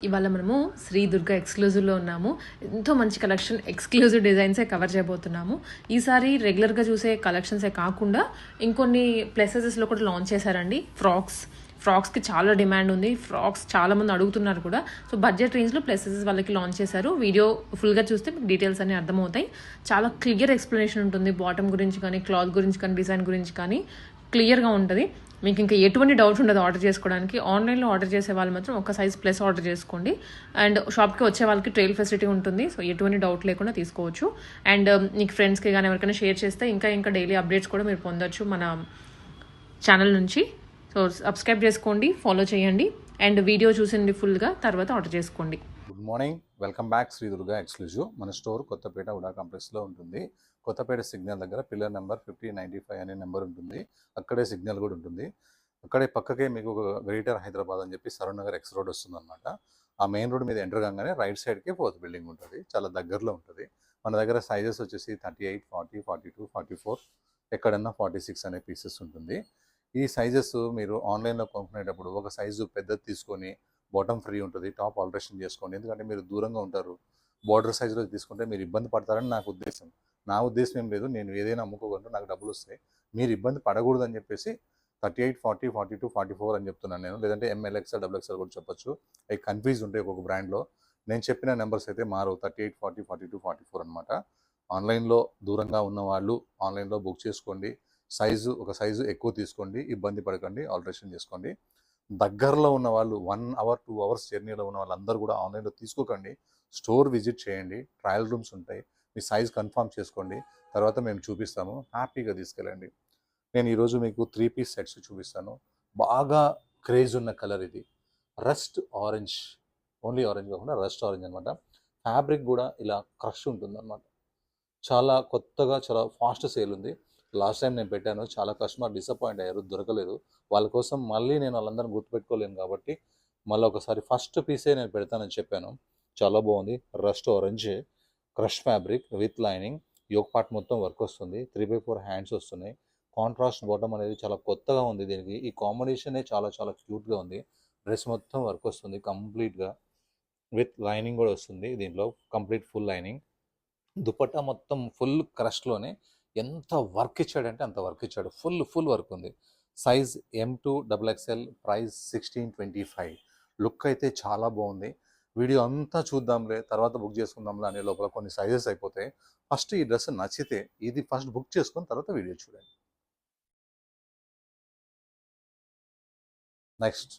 ఇవాళ మనము శ్రీ దుర్గా ఎక్స్క్లూజివ్లో ఉన్నాము. ఎంతో మంచి కలెక్షన్, ఎక్స్క్లూజివ్ డిజైన్సే కవర్ చేయబోతున్నాము. ఈసారి రెగ్యులర్గా చూసే కలెక్షన్సే కాకుండా ఇంకొన్ని ప్లేసెస్లో కూడా లాంచ్ చేశారండి. ఫ్రాక్స్కి చాలా డిమాండ్ ఉంది. ఫ్రాక్స్ చాలామంది అడుగుతున్నారు కూడా. సో బడ్జెట్ రేంజ్లో ప్లేసెస్ వాళ్ళకి లాంచ్ చేశారు. వీడియో ఫుల్గా చూస్తే మీకు డీటెయిల్స్ అన్నీ అర్థమవుతాయి. చాలా క్లియర్ ఎక్స్ప్లెనేషన్ ఉంటుంది. బాటమ్ గురించి కానీ, క్లాత్ గురించి కానీ, డిజైన్ గురించి కానీ క్లియర్గా ఉంటుంది. మీకు ఇంకా ఎటువంటి డౌట్ ఉండదు ఆర్డర్ చేసుకోవడానికి. ఆన్లైన్లో ఆర్డర్ చేసే వాళ్ళు మాత్రం ఒక సైజ్ ప్లస్ ఆర్డర్ చేసుకోండి. అండ్ షాప్కి వచ్చే వాళ్ళకి ట్రైల్ ఫెసిలిటీ ఉంటుంది. సో ఎటువంటి డౌట్ లేకుండా తీసుకోవచ్చు. అండ్ మీకు ఫ్రెండ్స్కి కానీ ఎవరికైనా షేర్ చేస్తే ఇంకా డైలీ అప్డేట్స్ కూడా మీరు పొందొచ్చు మన ఛానల్ నుంచి. సో సబ్స్క్రైబ్ చేసుకోండి, ఫాలో చేయండి అండ్ వీడియో చూసింది ఫుల్గా తర్వాత ఆర్డర్ చేసుకోండి. Good morning, welcome back Shri Durga exclusive. మన స్టోర్ కొత్తపేట ఉడా కాంప్లెక్స్లో ఉంటుంది. కొత్తపేట సిగ్నల్ దగ్గర పిల్లర్ నెంబర్ 5095 అనే నెంబర్ ఉంటుంది. అక్కడే సిగ్నల్ కూడా ఉంటుంది. అక్కడే పక్కకే మీకు ఒక గ్రేటర్ హైదరాబాద్ అని చెప్పి సరూర్ నగర్ ఎక్స్ రోడ్ వస్తుంది అనమాట. ఆ మెయిన్ రోడ్ మీద ఎంటర్ కాగానే రైట్ సైడ్కి 4th బిల్డింగ్ ఉంటుంది. చాలా దగ్గరలో ఉంటుంది. మన దగ్గర సైజెస్ వచ్చేసి 38, 40, 42, 44, ఎక్కడన్నా 46 అనే పీసెస్ ఉంటుంది. ఈ సైజెస్ మీరు ఆన్లైన్లో కొనుక్కునేటప్పుడు ఒక సైజు పెద్దది తీసుకొని బాటమ్ ఫ్రీ ఉంటుంది, టాప్ ఆల్టరేషన్ చేసుకోండి. ఎందుకంటే మీరు దూరంగా ఉంటారు. బార్డర్ సైజులో తీసుకుంటే మీరు ఇబ్బంది పడతారని నాకు ఉద్దేశం. నా ఉద్దేశం ఏం లేదు, నేను ఏదైనా అమ్ముకోగలను, నాకు డబ్బులు వస్తాయి, మీరు ఇబ్బంది పడకూడదు అని చెప్పేసి 38, 40, 42, 44 అని చెప్తున్నాను నేను. లేదంటే MLXL, XXL కూడా చెప్పొచ్చు. అవి కన్ఫ్యూజ్ ఉంటాయి ఒక్కొక్క బ్రాండ్లో. నేను చెప్పిన నెంబర్స్ అయితే మారు 38, 40, 42, 44 అనమాట. ఆన్లైన్లో దూరంగా ఉన్న వాళ్ళు ఆన్లైన్లో బుక్ చేసుకోండి. ఒక సైజు ఎక్కువ తీసుకోండి, ఇబ్బంది పడకండి, ఆల్టరేషన్ చేసుకోండి. దగ్గరలో ఉన్న వాళ్ళు 1 hour 2 hours జర్నీలో ఉన్న వాళ్ళందరూ కూడా ఆన్లైన్లో తీసుకోకండి. స్టోర్ విజిట్ చేయండి, ట్రయల్ రూమ్స్ ఉంటాయి, మీ సైజ్ కన్ఫర్మ్ చేసుకోండి, తర్వాత మేము చూపిస్తాము, హ్యాపీగా తీసుకెళ్ళండి. నేను ఈరోజు మీకు 3 piece సెట్స్ చూపిస్తాను. బాగా క్రేజ్ ఉన్న కలర్ ఇది, రస్ట్ ఆరెంజ్. ఓన్లీ ఆరెంజ్ కాకుండా రస్ట్ ఆరెంజ్ అనమాట. ఫ్యాబ్రిక్ కూడా ఇలా క్రష్ ఉంటుంది అనమాట. చాలా కొత్తగా, చాలా ఫాస్ట్ సేల్ ఉంది. లాస్ట్ టైం నేను పెట్టాను, చాలా కస్టమర్ డిసప్పాయింట్ అయ్యారు, దొరకలేదు. వాళ్ళ కోసం మళ్ళీ నేను వాళ్ళందరినీ గుర్తుపెట్టుకోలేను కాబట్టి మళ్ళీ ఒకసారి ఫస్ట్ పీసే నేను పెడతానని చెప్పాను. చాలా బాగుంది, rust orange crush fabric with lining. Yoke part మొత్తం వర్క్ వస్తుంది, 3/4 హ్యాండ్స్ వస్తున్నాయి. కాంట్రాస్ట్ బాటమ్ అనేది చాలా కొత్తగా ఉంది దీనికి. ఈ కాంబినేషనే చాలా చాలా క్యూట్గా ఉంది. డ్రెస్ మొత్తం వర్క్ వస్తుంది కంప్లీట్గా, విత్ లైనింగ్ కూడా వస్తుంది దీంట్లో, కంప్లీట్ ఫుల్ లైనింగ్. దుపట్టా మొత్తం ఫుల్ క్రష్లోనే ఎంత వర్క్ ఇచ్చాడంటే అంత వర్క్ ఇచ్చాడు. ఫుల్ వర్క్ ఉంది. Size M2 XXL, price 1625. Look అయితే చాలా బాగుంది. వీడియో అంతా చూద్దాంలే, తర్వాత బుక్ చేసుకుందాంలే అనే లోపల కొన్ని సైజెస్ అయిపోతాయి. ఫస్ట్ ఈ డ్రెస్ నచ్చితే ఇది ఫస్ట్ బుక్ చేసుకుని తర్వాత వీడియో చూడండి. నెక్స్ట్,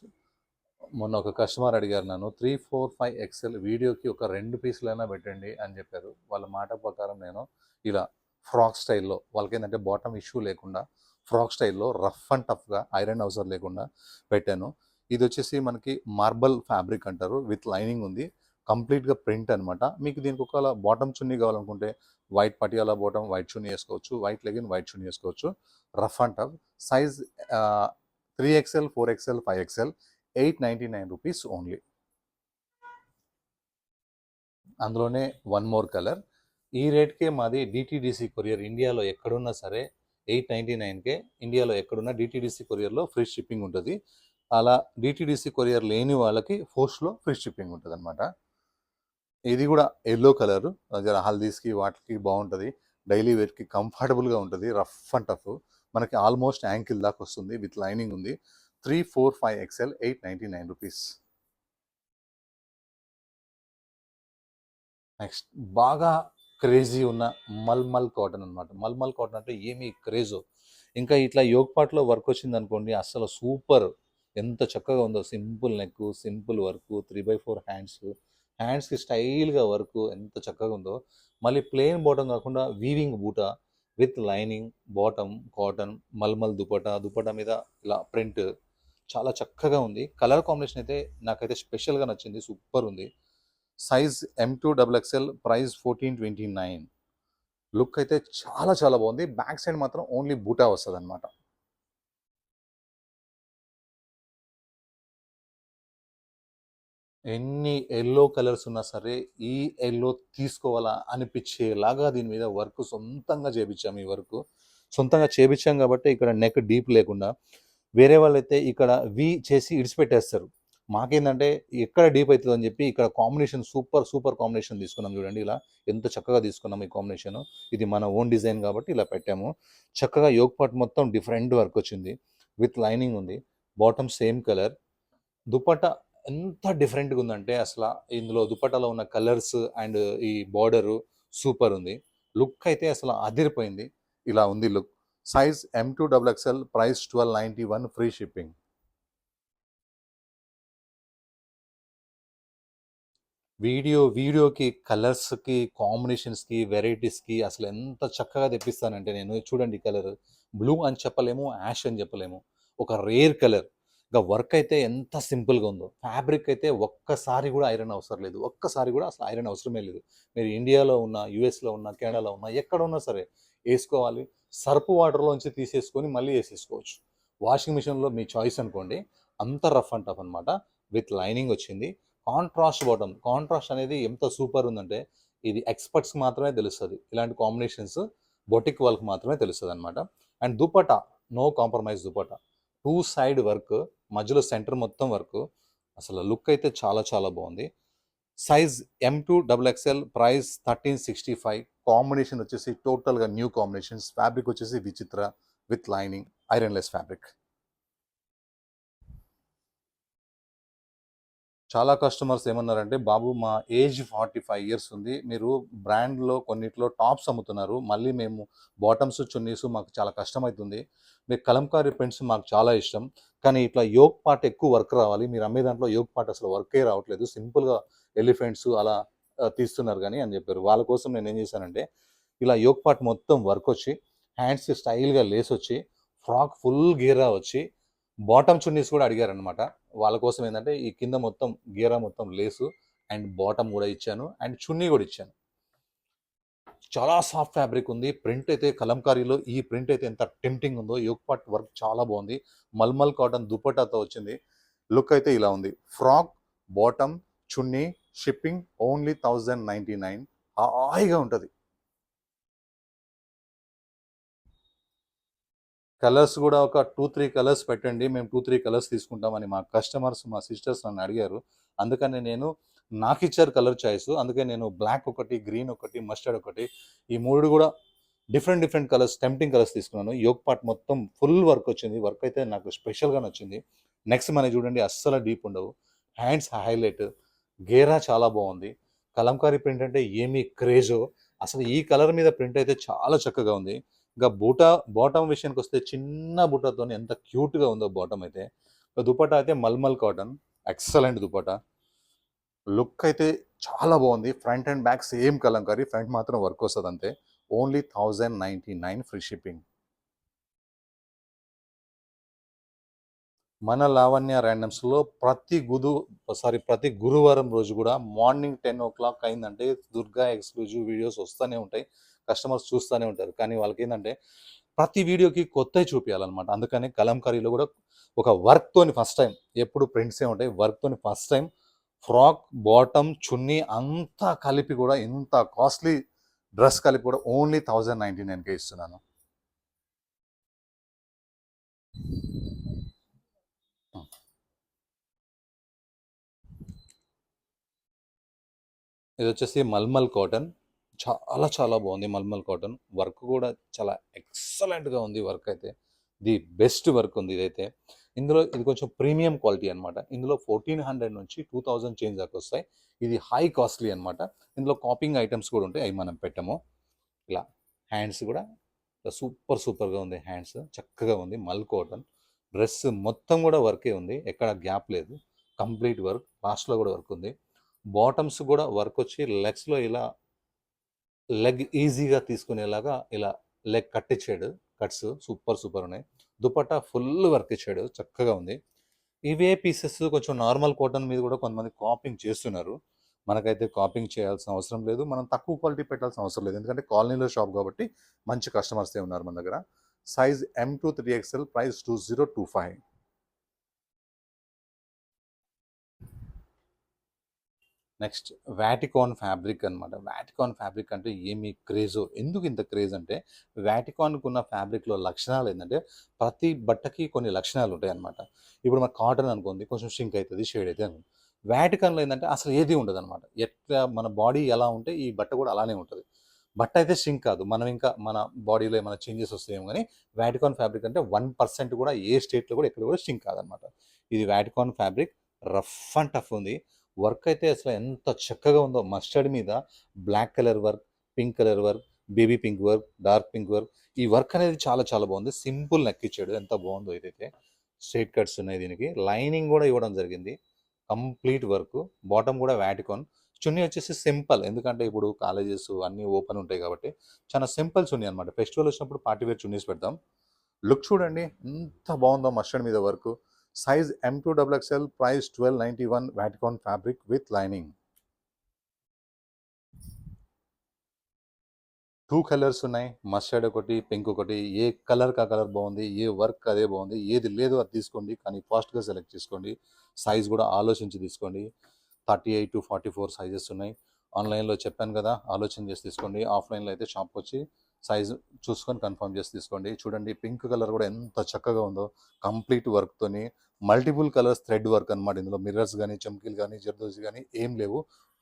మొన్న ఒక కస్టమర్ అడిగారు నన్ను 3, 4, 5 XL వీడియోకి ఒక 2 పీసులైనా పెట్టండి అని చెప్పారు. వాళ్ళ మాట ప్రకారం నేను ఇలా ఫ్రాక్ స్టైల్లో, వాళ్ళకి ఏంటంటే బాటమ్ ఇష్యూ లేకుండా ఫ్రాక్ స్టైల్లో రఫ్ అండ్ టఫ్గా ఐరన్ అవసరం లేకుండా పెట్టాను. ఇది వచ్చేసి మనకి మార్బల్ ఫ్యాబ్రిక్ అంటారు, విత్ లైనింగ్ ఉంది, కంప్లీట్గా ప్రింట్ అనమాట. మీకు దీనికి ఒక బాటమ్ చున్నీ కావాలనుకుంటే వైట్ పటియాలా బాటమ్, వైట్ చున్నీ వేసుకోవచ్చు, వైట్ లెగిన్, వైట్ చున్నీ వేసుకోవచ్చు. Rough and tough. Size 3XL, 4XL, 5XL, 899 rupees only. అందులోనే వన్ మోర్ కలర్. ఈ రేట్కే మాది DTDC కొరియర్, ఇండియాలో ఎక్కడున్నా సరే 899కే ఇండియాలో ఎక్కడున్నా DTDC కొరియర్లో ఫ్రీ షిప్పింగ్ ఉంటుంది. అలా DTDC కొరియర్ లేని వాళ్ళకి పోస్ట్లో ఫ్రీ షిప్పింగ్ ఉంటుంది అనమాట. ఇది కూడా ఎల్లో కలరు, హల్దీస్కి వాటికి బాగుంటుంది, డైలీ వేర్కి కంఫర్టబుల్గా ఉంటుంది, రఫ్ అండ్ టఫ్. మనకి ఆల్మోస్ట్ యాంకిల్ దాకా వస్తుంది, విత్ లైనింగ్ ఉంది. 3, 4, 5XL, 899 రూపీస్. నెక్స్ట్, బాగా క్రేజీ ఉన్న మల్మల్ కాటన్ అనమాట. మల్మల్ కాటన్ అంటే ఏమీ క్రేజో. ఇంకా ఇట్లా యోగ్ పార్ట్లో వర్క్ వచ్చింది అనుకోండి, అసలు సూపర్. ఎంత చక్కగా ఉందో, సింపుల్ నెక్, సింపుల్ వర్క్, 3/4 హ్యాండ్స్కి స్టైల్గా వర్క్ ఎంత చక్కగా ఉందో. మళ్ళీ ప్లెయిన్ బాటమ్ కాకుండా వీవింగ్ బూటా విత్ లైనింగ్, బాటమ్ కాటన్, మల్మల్ దుపట్టా మీద ఇలా ప్రింట్ చాలా చక్కగా ఉంది. కలర్ కాంబినేషన్ అయితే నాకైతే స్పెషల్గా నచ్చింది, సూపర్ ఉంది. Size M2 XXL, price 1429. Look అయితే చాలా చాలా బాగుంది. బ్యాక్ సైడ్ మాత్రం ఓన్లీ బూటా వస్తుంది అనమాట. ఎన్ని ఎల్లో కలర్స్ ఉన్నా సరే ఈ ఎల్లో తీసుకోవాలా అనిపించేలాగా దీని మీద వర్క్ సొంతంగా చేపించాము. ఈ వర్క్ సొంతంగా చేపించాం కాబట్టి ఇక్కడ నెక్ డీప్ లేకుండా, వేరే వాళ్ళైతే ఇక్కడ వి చేసి ఇడిచిపెట్టేస్తారు. మాకేందంటే ఎక్కడ డీప్ అవుతుందని చెప్పి ఇక్కడ కాంబినేషన్ సూపర్ కాంబినేషన్ తీసుకున్నాం చూడండి. ఇలా ఎంత చక్కగా తీసుకున్నాం ఈ కాంబినేషన్. ఇది మన ఓన్ డిజైన్ కాబట్టి ఇలా పెట్టాము. చక్కగా యోగ్ పార్ట్ మొత్తం డిఫరెంట్ వర్క్ వచ్చింది, విత్ లైనింగ్ ఉంది, బాటమ్ సేమ్ కలర్. దుపట్టా ఎంత డిఫరెంట్గా ఉందంటే అసలు ఇందులో దుపట్టాలో ఉన్న కలర్స్ అండ్ ఈ బార్డరు సూపర్ ఉంది. లుక్ అయితే అసలు అదిరిపోయింది. ఇలా ఉంది look. Size M2XXL, price 1291, free shipping. వీడియోకి కలర్స్కి కాంబినేషన్స్కి వెరైటీస్కి అసలు ఎంత చక్కగా తెప్పిస్తానంటే నేను. చూడండి కలర్ బ్లూ అని చెప్పలేము, యాష్ అని చెప్పలేము, ఒక రేర్ కలర్. ఇంకా వర్క్ అయితే ఎంత సింపుల్గా ఉందో. ఫ్యాబ్రిక్ అయితే ఒక్కసారి కూడా ఐరన్ అవసరం లేదు, ఒక్కసారి కూడా అసలు ఐరన్ అవసరమే లేదు. మీరు ఇండియాలో ఉన్న, యూఎస్లో ఉన్న, కెనడాలో ఉన్న, ఎక్కడ ఉన్నా సరే వేసుకోవాలి. సర్పు వాటర్లోంచి తీసేసుకొని మళ్ళీ వేసేసుకోవచ్చు. వాషింగ్ మిషన్లో మీ చాయిస్ అనుకోండి. అంత రఫ్ అండ్ టఫ్ అనమాట. విత్ లైనింగ్ వచ్చింది. Contrast bottom. కాంట్రాస్ట్ అనేది ఎంత సూపర్ ఉందంటే ఇది ఎక్స్పర్ట్స్కి మాత్రమే తెలుస్తుంది. ఇలాంటి కాంబినేషన్స్ బొటిక్ వాళ్ళకి మాత్రమే తెలుస్తుంది అనమాట. And dupatta no compromise dupatta. 2 side work, మధ్యలో సెంటర్ మొత్తం వర్క్. అసలు లుక్ అయితే చాలా బాగుంది. Size M2XXL, price 1365. కాంబినేషన్ వచ్చేసి టోటల్గా న్యూ కాంబినేషన్స్. ఫ్యాబ్రిక్ వచ్చేసి విచిత్ర విత్ లైనింగ్, ఐరన్లెస్ ఫ్యాబ్రిక్. చాలా కస్టమర్స్ ఏమన్నారంటే, బాబు మా ఏజ్ 45 ఇయర్స్ ఉంది, మీరు బ్రాండ్లో కొన్నిట్లో టాప్స్ అమ్ముతున్నారు, మళ్ళీ మేము బాటమ్స్ చున్నీస్ మాకు చాలా కష్టమవుతుంది, మీరు కలంకారీ ప్రింట్స్ మాకు చాలా ఇష్టం, కానీ ఇట్లా యోగ్ పార్ట్ ఎక్కువ వర్క్ రావాలి, మీరు అమ్మే దాంట్లో యోగ్ పార్ట్ అసలు వర్కే రావట్లేదు, సింపుల్గా ఎలిఫెంట్స్ అలా తీస్తున్నారు కానీ అని చెప్పారు. వాళ్ళ కోసం నేను ఏం చేశానంటే, ఇలా యోగ్ పార్ట్ మొత్తం వర్క్ వచ్చి, హ్యాండ్స్ స్టైల్గా లేస్ వచ్చి, ఫ్రాక్ ఫుల్ గీరా వచ్చి, బాటమ్ చున్నీస్ కూడా అడిగారనమాట. వాళ్ళ కోసం ఏంటంటే ఈ కింద మొత్తం గీరా మొత్తం లేసు అండ్ బాటమ్ కూడా ఇచ్చాను అండ్ చున్నీ కూడా ఇచ్చాను. చాలా సాఫ్ట్ ఫ్యాబ్రిక్ ఉంది. ప్రింట్ అయితే కలంకారీలో ఈ ప్రింట్ అయితే ఎంత టెంప్టింగ్ ఉందో. యోగ్ పార్ట్ వర్క్ చాలా బాగుంది. మల్మల్ కాటన్ దుపట్టాతో వచ్చింది. లుక్ అయితే ఇలా ఉంది. ఫ్రాక్, బాటమ్, చున్నీ, షిప్పింగ్ ఓన్లీ 1099. హాయిగా ఉంటుంది. కలర్స్ కూడా ఒక 2-3 కలర్స్ పెట్టండి, మేము 2-3 కలర్స్ తీసుకుంటామని మా కస్టమర్స్, మా సిస్టర్స్ నన్ను అడిగారు. అందుకని నేను నాకు ఇచ్చారు కలర్ చాయిస్. అందుకే నేను బ్లాక్ ఒకటి, గ్రీన్ ఒకటి, మస్టర్డ్ ఒకటి, ఈ 3 కూడా డిఫరెంట్ కలర్స్, టెంప్టింగ్ కలర్స్ తీసుకున్నాను. యోగ్ పార్ట్ మొత్తం ఫుల్ వర్క్ వచ్చింది. వర్క్ అయితే నాకు స్పెషల్గా నచ్చింది. నెక్స్ట్ మనకి చూడండి అస్సలు డీప్ ఉండవు. హ్యాండ్స్ హైలైట్, గేరా చాలా బాగుంది. కలంకారీ ప్రింట్ అంటే ఏమీ క్రేజో. అసలు ఈ కలర్ మీద ప్రింట్ అయితే చాలా చక్కగా ఉంది. ఇంకా బాటమ్ విషయానికి వస్తే చిన్న బూటాతో ఎంత క్యూట్గా ఉందో బాటమ్ అయితే. దుపట్టా అయితే మల్మల్ కాటన్, ఎక్సలెంట్ దుపట్టా. లుక్ అయితే చాలా బాగుంది. Front and back same kalamkari, front మాత్రం వర్క్ వస్తుంది అంతే. Only 1099, free shipping. మన లావణ్య ర్యాండమ్స్లో ప్రతి గురువారం రోజు కూడా మార్నింగ్ 10 o'clock అయిందంటే దుర్గా ఎక్స్క్లూజివ్ వీడియోస్ వస్తూనే ఉంటాయి. కస్టమర్స్ చూస్తూనే ఉంటారు. కానీ వాళ్ళకి ఏంటంటే ప్రతి వీడియోకి కొత్తవి చూపించాలన్నమాట. అందుకని కలంకారీలో కూడా ఒక వర్క్తోని ఫస్ట్ టైం, ఎప్పుడు ప్రింట్సే ఉంటాయి, వర్క్తోని ఫస్ట్ టైం ఫ్రాక్, బాటమ్, చున్నీ అంతా కలిపి కూడా ఇంత కాస్ట్లీ డ్రెస్ కలిపి కూడా ఓన్లీ 1099కే ఇస్తున్నాను. ఇది వచ్చేసి మల్మల్ కాటన్. చాలా బాగుంది మల్మల్ కాటన్. వర్క్ కూడా చాలా ఎక్సలెంట్గా ఉంది. వర్క్ అయితే ది బెస్ట్ వర్క్ ఉంది ఇదైతే. ఇందులో ఇది కొంచెం ప్రీమియం క్వాలిటీ అనమాట. ఇందులో 1400 నుంచి 2000 చేంజ్ దాకా వస్తాయి. ఇది హై కాస్ట్లీ అనమాట. ఇందులో కాపింగ్ ఐటమ్స్ కూడా ఉంటాయి, అవి మనం పెట్టాము. ఇలా హ్యాండ్స్ కూడా సూపర్గా ఉంది. హ్యాండ్స్ చక్కగా ఉంది. మల్ కాటన్ డ్రెస్ మొత్తం కూడా వర్కే ఉంది, ఎక్కడ గ్యాప్ లేదు. కంప్లీట్ వర్క్, లాస్ట్లో కూడా వర్క్ ఉంది. బాటమ్స్ కూడా వర్క్ వచ్చి లెగ్స్లో ఇలా లెగ్ ఈజీగా తీసుకునేలాగా ఇలా లెగ్ కట్ ఇచ్చాడు. కట్స్ సూపర్ ఉన్నాయి. దుపట్టా ఫుల్ వర్క్ ఇచ్చాడు, చక్కగా ఉంది. ఇవే పీసెస్ కొంచెం నార్మల్ కాటన్ మీద కూడా కొంతమంది కాపింగ్ చేస్తున్నారు. మనకైతే కాపింగ్ చేయాల్సిన అవసరం లేదు, మనం తక్కువ క్వాలిటీ పెట్టాల్సిన అవసరం లేదు, ఎందుకంటే కాలనీలో షాప్ కాబట్టి మంచి కస్టమర్సే ఉన్నారు మన దగ్గర. Size M2 3XL, price 2025. Next Vatican fabric అనమాట. వాటికాన్ ఫ్యాబ్రిక్ అంటే ఏమి క్రేజో, ఎందుకు ఇంత క్రేజ్ అంటే వాటికాన్కు ఉన్న ఫ్యాబ్రిక్లో లక్షణాలు ఏంటంటే ప్రతి బట్టకి కొన్ని లక్షణాలు ఉంటాయి అనమాట. ఇప్పుడు మన కాటన్ అనుకోండి కొంచెం షింక్ అవుతుంది, షేడ్ అవుతుంది అనుకోండి. వాటికాన్లో ఏంటంటే అసలు ఏది ఉండదు అనమాట. ఎట్లా మన బాడీ ఎలా ఉంటే ఈ బట్ట కూడా అలానే ఉంటుంది. బట్ట అయితే షింక్ కాదు, మనం ఇంకా మన బాడీలో ఏమైనా చేంజెస్ వస్తాయేమో కానీ వాటికాన్ ఫ్యాబ్రిక్ అంటే 1% కూడా ఏ స్టేట్లో కూడా ఎక్కడ కూడా షింక్ కాదనమాట. ఇది వాటికాన్ ఫ్యాబ్రిక్, రఫ్ అండ్ టఫ్ ఉంది. వర్క్ అయితే అసలు ఎంత చక్కగా ఉందో, మస్టర్డ్ మీద black color work, pink color work, baby pink work, dark pink work. ఈ వర్క్ అనేది చాలా చాలా బాగుంది. సింపుల్ నెక్ ఇచ్చాడు, ఎంత బాగుందో ఇదైతే. స్ట్రైట్ కట్స్ ఉన్నాయి, దీనికి లైనింగ్ కూడా ఇవ్వడం జరిగింది. కంప్లీట్ వర్క్, బాటమ్ కూడా వాటికాన్. చున్నీ వచ్చేసి సింపుల్, ఎందుకంటే ఇప్పుడు కాలేజెస్ అన్నీ ఓపెన్ ఉంటాయి కాబట్టి చాలా సింపుల్ చున్నీ అనమాట. ఫెస్టివల్ వచ్చినప్పుడు పార్టీ వేర్ చున్నీస్ పెడతాం. లుక్ చూడండి ఎంత బాగుందో, మస్టర్డ్ మీద work. Size M2XXL, price 1291, Vatican fabric with lining. 2 colours ఉన్నాయి, మస్టర్డ్ ఒకటి, పింక్ ఒకటి. ఏ కలర్ కా కలర్ బాగుంది, ఏ వర్క్ అదే బాగుంది. ఏది లేదో అది తీసుకోండి, కానీ ఫాస్ట్గా సెలెక్ట్ చేసుకోండి. సైజ్ కూడా ఆలోచించి తీసుకోండి. 38 to 44 సైజెస్ ఉన్నాయి. ఆన్లైన్లో చెప్పాను కదా, ఆలోచన చేసి తీసుకోండి. ఆఫ్లైన్లో అయితే షాప్కి వచ్చి సైజ్ చూసుకొని కన్ఫర్మ్ చేసి తీసుకోండి. చూడండి పింక్ కలర్ కూడా ఎంత చక్కగా ఉందో, కంప్లీట్ వర్క్తోని. మల్టిపుల్ కలర్స్ థ్రెడ్ వర్క్ అనమాట. ఇందులో మిర్రర్స్ కానీ, చమ్కీలు కానీ, జర్దోజీ కానీ ఏం లేవు,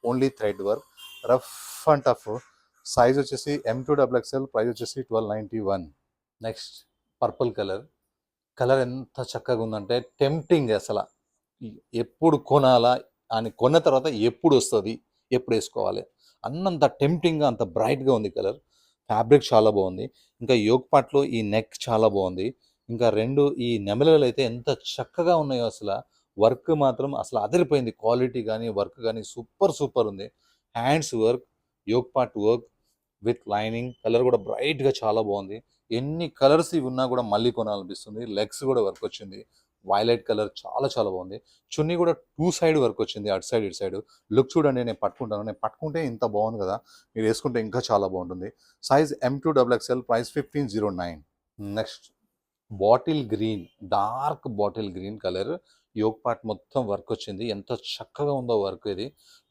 only thread work, rough and tough. Size వచ్చేసి M2XXL, ప్రైస్ వచ్చేసి 1291. Next purple colour. కలర్ ఎంత చక్కగా ఉందంటే టెంప్టింగ్ అసలు. ఎప్పుడు కొనాలా అని, కొన్న తర్వాత ఎప్పుడు వస్తుంది, ఎప్పుడు వేసుకోవాలి అన్నంత టెంప్టింగ్గా, అంత బ్రైట్గా ఉంది కలర్. ఫ్యాబ్రిక్ చాలా బాగుంది. ఇంకా యోక్ పార్ట్లో ఈ నెక్ చాలా బాగుంది. ఇంకా రెండు ఈ నెమలలు అయితే ఎంత చక్కగా ఉన్నాయో అసలు. వర్క్ మాత్రం అసలు అదిరిపోయింది. క్వాలిటీ కానీ వర్క్ కానీ సూపర్ సూపర్ ఉంది. Hands work, yoke part work with lining. Color కూడా బ్రైట్గా చాలా బాగుంది. ఎన్ని కలర్స్ ఇవి ఉన్నా కూడా మళ్ళీ కొనాలనిపిస్తుంది. లెగ్స్ కూడా వర్క్ వచ్చింది, వైలెట్ కలర్, చాలా చాలా బాగుంది. చున్నీ కూడా 2 సైడ్ వర్క్ వచ్చింది, అటు సైడ్ ఇటు సైడ్. లుక్ చూడండి, నేను పట్టుకుంటాను, నేను పట్టుకుంటే ఇంత బాగుంది కదా, మీరు వేసుకుంటే ఇంకా చాలా బాగుంటుంది. Size M2XXL, price 1509. Next bottle green, dark bottle green color. Yoke part మొత్తం వర్క్ వచ్చింది, ఎంత చక్కగా ఉందో వర్క్ ఇది.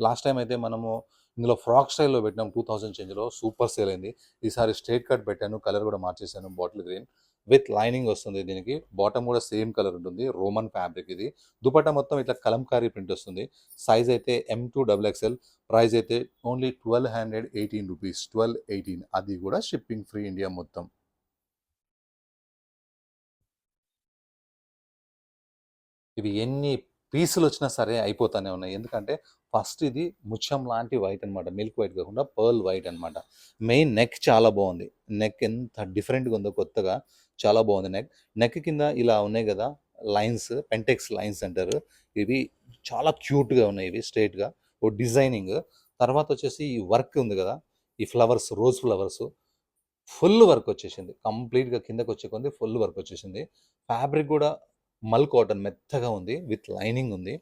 లాస్ట్ టైం అయితే మనము ఇందులో ఫ్రాక్ స్టైల్లో పెట్టినాం 2000 చేంజ్లో, సూపర్ సేల్ అయింది. ఈసారి స్ట్రైట్ కట్ పెట్టాను, కలర్ కూడా మార్చేసాను. బాటిల్ గ్రీన్ విత్ లైనింగ్ వస్తుంది దీనికి. బాటమ్ కూడా సేమ్ కలర్ ఉంటుంది, రోమన్ ఫ్యాబ్రిక్ ఇది. దుపట్టా మొత్తం ఇట్లా కలంకారీ ప్రింట్ వస్తుంది. సైజ్ అయితే M2XXL, ప్రైస్ అయితే ఓన్లీ 1218 రూపీస్, 1218. అది కూడా షిప్పింగ్ ఫ్రీ ఇండియా మొత్తం. ఇవి ఎన్ని పీసులు వచ్చినా సరే అయిపోతానే ఉన్నాయి, ఎందుకంటే ఫస్ట్ ఇది ముత్యం లాంటి వైట్ అనమాట, మిల్క్ వైట్ కాకుండా పర్ల్ వైట్ అనమాట. మెయిన్ నెక్ చాలా బాగుంది. నెక్ ఎంత డిఫరెంట్గా ఉందో, కొత్తగా చాలా బాగుంది. నెక్ కింద ఇలా ఉన్నాయి కదా లైన్స్, పెంటెక్స్ లైన్స్ అంటారు. ఇవి చాలా క్యూట్గా ఉన్నాయి, ఇవి స్ట్రైట్గా ఓ డిజైనింగ్. తర్వాత వచ్చేసి ఈ వర్క్ ఉంది కదా, ఈ flowers, rose flowers, full work వచ్చేసింది. కంప్లీట్గా కిందకు వచ్చే కొంది ఫుల్ వర్క్ వచ్చేసింది. ఫ్యాబ్రిక్ కూడా మల్ కాటన్, మెత్తగా ఉంది, విత్ లైనింగ్ ఉంది.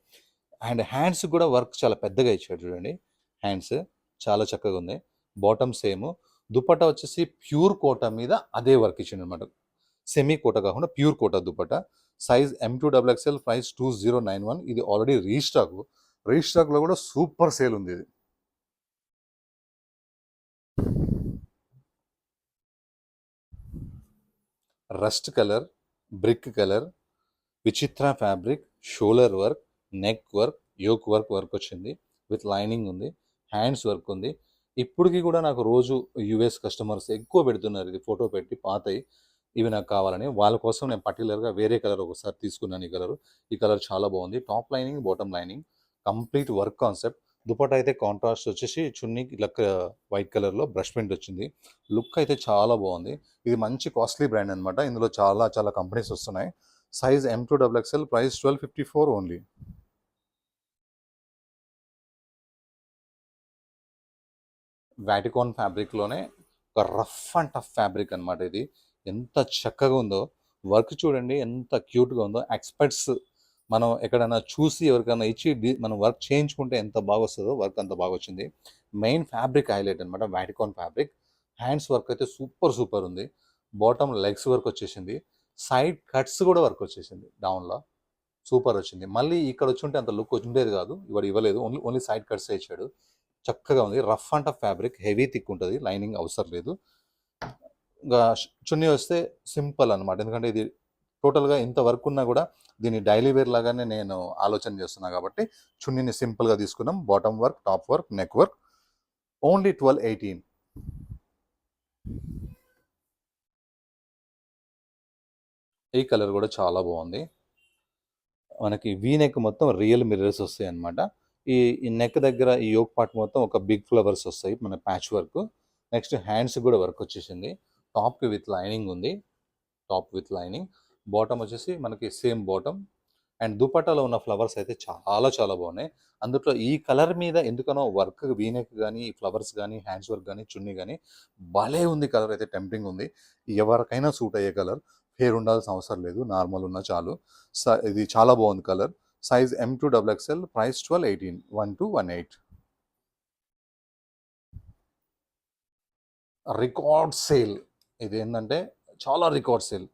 అండ్ హ్యాండ్స్ కూడా వర్క్ చాలా పెద్దగా ఇచ్చాడు చూడండి. హ్యాండ్స్ చాలా చక్కగా ఉంది. Bottom same. దుపట్టా వచ్చేసి ప్యూర్ కోటా మీద అదే వర్క్ ఇచ్చిండు అనమాట. సెమీ కోటా కాకుండా pure kota dupatta. Size M2XXL, price 2091. ఇది ఆల్రెడీ రీస్టాక్లో కూడా సూపర్ సేల్ ఉంది ఇది. Rust color, brick color, vichitra fabric, shoulder work, neck work, yoke work వచ్చింది, విత్ లైనింగ్ ఉంది, హ్యాండ్స్ వర్క్ ఉంది. ఇప్పటికీ కూడా నాకు రోజు యూఎస్ కస్టమర్స్ ఎక్కువ పెడుతున్నారు ఇది ఫోటో పెట్టి, పాతయి ఇవి నాకు కావాలని. వాళ్ళ కోసం నేను పర్టికులర్గా వేరే కలర్ ఒకసారి తీసుకున్నాను. ఈ కలర్ చాలా బాగుంది. Top lining, bottom lining, complete work concept. Dupatta అయితే కాంట్రాస్ట్ వచ్చేసి చున్నీ ఇలా వైట్ కలర్లో బ్రష్ ప్రింట్ వచ్చింది. లుక్ అయితే చాలా బాగుంది. ఇది మంచి కాస్ట్లీ బ్రాండ్ అనమాట. ఇందులో చాలా చాలా కంపెనీస్ వస్తున్నాయి. Size M2XXL, price 1254 only. Vatican ఫ్యాబ్రిక్లోనే ఒక రఫ్ అండ్ టఫ్ ఫ్యాబ్రిక్ అనమాట ఇది. ఎంత చక్కగా ఉందో, వర్క్ చూడండి ఎంత క్యూట్గా ఉందో. ఎక్స్పర్ట్స్ మనం ఎక్కడైనా చూసి ఎవరికైనా ఇచ్చి మనం వర్క్ చేయించుకుంటే ఎంత బాగా వస్తుందో, వర్క్ అంత బాగా వచ్చింది. మెయిన్ ఫ్యాబ్రిక్ హైలైట్ అనమాట వాటికాన్ ఫ్యాబ్రిక్. హ్యాండ్స్ వర్క్ అయితే సూపర్ సూపర్ ఉంది. బాటమ్ లెగ్స్ వర్క్ వచ్చేసింది. సైడ్ కట్స్ కూడా వర్క్ వచ్చేసింది డౌన్లో. సూపర్ వచ్చింది. మళ్ళీ ఇక్కడ వచ్చుంటే అంత లుక్ ఉండేది కాదు. ఇవాడు ఇవ్వలేదు. ఓన్లీ సైడ్ కట్సే ఇచ్చాడు. చక్కగా ఉంది. Rough and tough fabric, heavy thick ఉంటుంది. లైనింగ్ అవసరం లేదు. ఇంకా చున్నీ వస్తే సింపుల్ అనమాట. ఎందుకంటే ఇది టోటల్గా ఇంత వర్క్ ఉన్నా కూడా దీన్ని డైలీ వేర్ లాగానే నేను ఆలోచన చేస్తున్నా కాబట్టి చున్నీని సింపుల్గా తీసుకున్నాం. Bottom work, top work, neck work. Only 1218. ఈ కలర్ కూడా చాలా బాగుంది. మనకి వీ నెక్ మొత్తం రియల్ మిర్రర్స్ వస్తాయి అనమాట. ఈ నెక్ దగ్గర ఈ యోక్ పార్ట్ మొత్తం ఒక బిగ్ ఫ్లవర్స్ వస్తాయి, మన ప్యాచ్ వర్క్. నెక్స్ట్ హ్యాండ్స్ కూడా వర్క్ వచ్చేసింది. టాప్కి విత్ లైనింగ్ ఉంది. Top with lining. బాటమ్ వచ్చేసి మనకి సేమ్ బాటమ్. అండ్ దుపట్టాలో ఉన్న ఫ్లవర్స్ అయితే చాలా చాలా బాగున్నాయి. అందులో ఈ కలర్ మీద ఎందుకనో వర్క్, వీనెక్ కానీ, ఫ్లవర్స్ కానీ, హ్యాండ్స్ వర్క్ కానీ, చున్నీ కానీ భలే ఉంది. కలర్ అయితే టెంప్టింగ్ ఉంది. ఎవరికైనా సూట్ అయ్యే కలర్. హెయిర్ ఉండాల్సిన అవసరం లేదు, నార్మల్ ఉన్నా చాలు. ఇది చాలా బాగుంది colour. Size M2XXL, price 1218, 1218. Record sale. ఇది ఏంటంటే చాలా రికార్డ్ సేల్.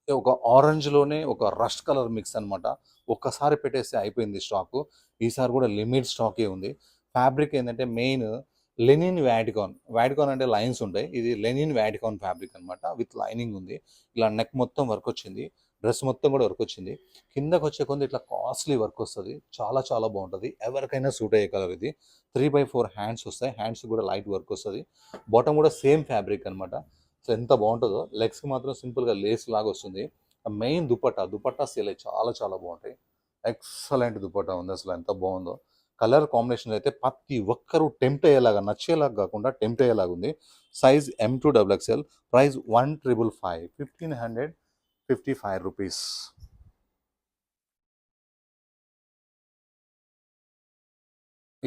ఒక ఆరెంజ్లోనే ఒక రస్ట్ కలర్ మిక్స్ అనమాట. ఒక్కసారి పెట్టేస్తే అయిపోయింది స్టాకు. ఈసారి కూడా లిమిట్ స్టాకే ఉంది. ఫ్యాబ్రిక్ ఏంటంటే మెయిన్ లెనిన్ వ్యాటికాన్. వ్యాటికాన్ అంటే లైన్స్ ఉంటాయి. ఇది లెనిన్ వ్యాటికాన్ ఫ్యాబ్రిక్ అనమాట. విత్ లైనింగ్ ఉంది. ఇలా నెక్ మొత్తం వర్క్ వచ్చింది. డ్రెస్ మొత్తం కూడా వర్క్ వచ్చింది. కిందకు వచ్చే కొంత ఇట్లా కాస్ట్లీ వర్క్ వస్తుంది. చాలా చాలా బాగుంటుంది. ఎవరికైనా సూట్ అయ్యే కలర్ ఇది. 3/4 హ్యాండ్స్ వస్తాయి. హ్యాండ్స్ కూడా లైట్ వర్క్ వస్తుంది. బాటమ్ కూడా సేమ్ ఫ్యాబ్రిక్ అనమాట. సో ఎంత బాగుంటుందో. లెగ్స్కి మాత్రం సింపుల్గా లేస్ లాగా వస్తుంది. మెయిన్ దుపట్టా సేల్ చాలా చాలా బాగుంటాయి. ఎక్సలెంట్ దుపట్టా ఉంది. అసలు ఎంత బాగుందో. కలర్ కాంబినేషన్ అయితే ప్రతి ఒక్కరూ టెంప్ట్ అయ్యేలాగా, నచ్చేలాగా కాకుండా టెంప్ట్ అయ్యేలాగా ఉంది. Size M2XXL, price 1555, 1555 rupees.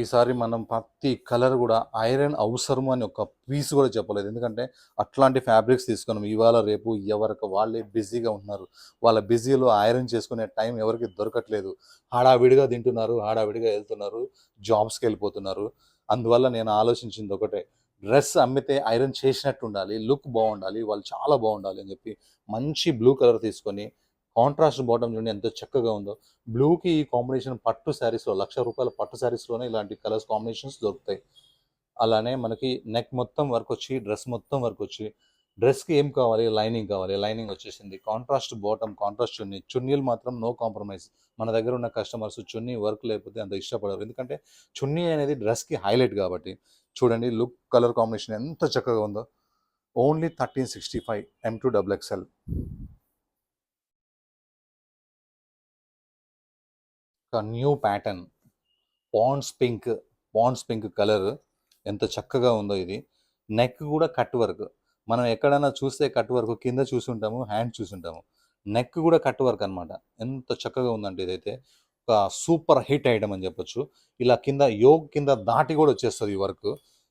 ఈసారి మనం ప్రతి కలర్ కూడా ఐరన్ అవసరము అని ఒక పీస్ కూడా చెప్పలేదు. ఎందుకంటే అట్లాంటి ఫ్యాబ్రిక్స్ తీసుకున్నాం. ఇవాళ రేపు ఎవరికి వాళ్ళే బిజీగా ఉన్నారు. వాళ్ళ బిజీలో ఐరన్ చేసుకునే టైం ఎవరికి దొరకట్లేదు. హడావిడిగా తింటున్నారు, హడావిడిగా వెళ్తున్నారు, జాబ్స్కి వెళ్ళిపోతున్నారు. అందువల్ల నేను ఆలోచించింది ఒకటే, డ్రెస్ అమ్మితే ఐరన్ చేసినట్టు ఉండాలి, లుక్ బాగుండాలి, వాళ్ళు చాలా బాగుండాలి అని చెప్పి మంచి బ్లూ కలర్ తీసుకొని, కాంట్రాస్ట్ బాటమ్ చూడండి ఎంత చక్కగా ఉందో. బ్లూకి ఈ కాంబినేషన్ పట్టు శారీస్లో, ₹1,00,000 పట్టు శారీస్లోనే ఇలాంటి కలర్స్ కాంబినేషన్స్ దొరుకుతాయి. అలానే మనకి నెక్ మొత్తం వర్క్ వచ్చి, డ్రెస్ మొత్తం వర్క్ వచ్చి, డ్రెస్కి ఏం కావాలి, లైనింగ్ కావాలి, లైనింగ్ వచ్చేసింది. కాంట్రాస్ట్ బాటమ్, కాంట్రాస్ట్ చున్నీ. చున్నీలు మాత్రం నో కాంప్రమైజ్. మన దగ్గర ఉన్న కస్టమర్స్ చున్నీ వర్క్ లేకపోతే అంత ఇష్టపడరు. ఎందుకంటే చున్నీ అనేది డ్రెస్కి హైలైట్ కాబట్టి. చూడండి లుక్, కలర్ కాంబినేషన్ ఎంత చక్కగా ఉందో. Only 1365, M2XXL. ఒక new pattern, Pond's pink color ఎంత చక్కగా ఉందో ఇది. నెక్ కూడా కట్ వర్క్. మనం ఎక్కడైనా చూస్తే కట్ వర్క్ కింద చూసుంటాము, హ్యాండ్ చూసుంటాము. నెక్ కూడా కట్ వర్క్ అనమాట. ఎంత చక్కగా ఉందంటే ఇదైతే ఒక సూపర్ హిట్ ఐటమ్ అని చెప్పొచ్చు. ఇలా కింద యోగ్ కింద దాటి కూడా వచ్చేస్తుంది ఈ వర్క్.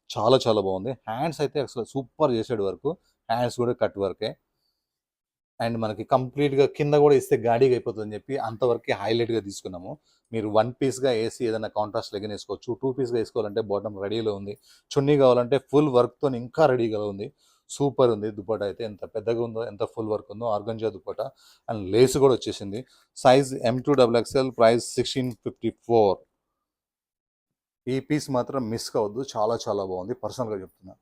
చాలా చాలా బాగుంది. హ్యాండ్స్ అయితే అసలు సూపర్ చేసాడు వర్క్. హ్యాండ్స్ కూడా కట్ వర్కే. అండ్ మనకి కంప్లీట్గా కింద కూడా ఇస్తే గాడిగా అయిపోతుందని చెప్పి అంతవరకు హైలైట్గా తీసుకున్నాము. మీరు 1 పీస్గా వేసి ఏదైనా కాంట్రాస్ట్ లెగిన్ వేసుకోవచ్చు. 2 పీస్గా వేసుకోవాలంటే బాటమ్ రెడీలో ఉంది. చున్నీ కావాలంటే ఫుల్ వర్క్తో ఇంకా రెడీగా ఉంది. సూపర్ ఉంది. దుపట్టా అయితే ఎంత పెద్దగా ఉందో, ఎంత ఫుల్ వర్క్ ఉందో. ఆర్గంజా దుపట్టా అండ్ లేస్ కూడా వచ్చేసింది. Size M2XXL, price 1654. ఈ పీస్ మాత్రం మిస్ కావద్దు. చాలా చాలా బాగుంది. పర్సనల్గా చెప్తున్నా.